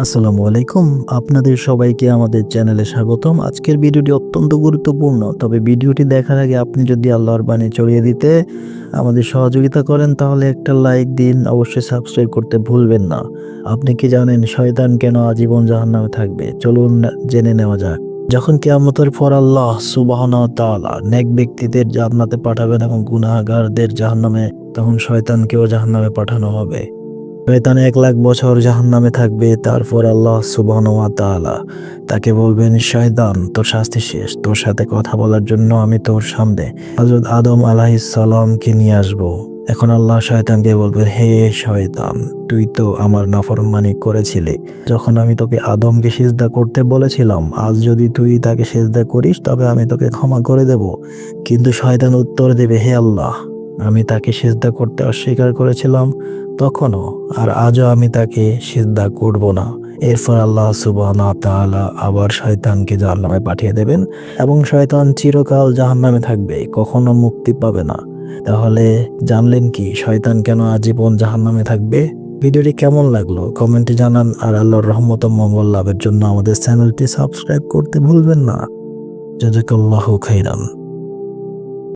আসসালামু আলাইকুম। আপনাদের সবাইকে আমাদের চ্যানেলে স্বাগতম। আজকের ভিডিওটি অত্যন্ত গুরুত্বপূর্ণ। তবে ভিডিওটি দেখার আগে আপনি যদি আল্লাহর বাণী ছড়িয়ে দিতে আমাদের সহযোগিতা করেন তাহলে একটা লাইক দিন। অবশ্যই সাবস্ক্রাইব করতে ভুলবেন না। আপনি কি জানেন শয়তান কেন আজীবন জাহান্নামে থাকবে? চলুন জেনে নেওয়া যাক। যখন কিয়ামতের পর আল্লাহ সুবহানাহু ওয়া তাআলা নেক ব্যক্তিদের জান্নাতে পাঠাবেন এবং গুনাহগারদের জাহান্নামে, তখন শয়তানকেও জাহান্নামে পাঠানো হবে। শয়তান 1,00,000 বছর জাহান্নামে থাকবে। তারপর আল্লাহ সুবহানাহু ওয়া তাআলা তাকে বলবেন, শয়তান তোর শাস্তি শেষ। তোর সাথে কথা বলার জন্য আমি তোর সামনে হযরত আদম আলাইহিস সালামকে নিয়ে আসব। এখন আল্লাহ শয়তানকে বলবেন, হে শয়তান, তুই তো আমার নাফরমানি করেছিলি যখন আমি তোকে আদমকে সিজদা করতে বলেছিলাম। আজ যদি তুই তাকে সিজদা করিস তবে আমি তোকে ক্ষমা করে দেব। কিন্তু শয়তান উত্তর দেবে, হে আল্লাহ, আমি তাকে সিজদা করতে অস্বীকার করেছিলাম তখনও, আর আজও আমি তাকে সিজদা করব না। এরপর আল্লাহ সুবহানাহু ওয়া তাআলা আবার শয়তানকে জাহান্নামে পাঠিয়ে দেবেন এবং শয়তান চিরকাল জাহান্নামে থাকবে, কখনো মুক্তি পাবে না। তাহলে জানলেন কি শয়তান কেন আজীবন জাহান্নামে থাকবে? ভিডিওটি কেমন লাগলো কমেন্টে জানান, আর আল্লাহর রহমত ও মঙ্গল লাভের জন্য আমাদের চ্যানেলটি সাবস্ক্রাইব করতে ভুলবেন না। জাযাকাল্লাহু খাইরান।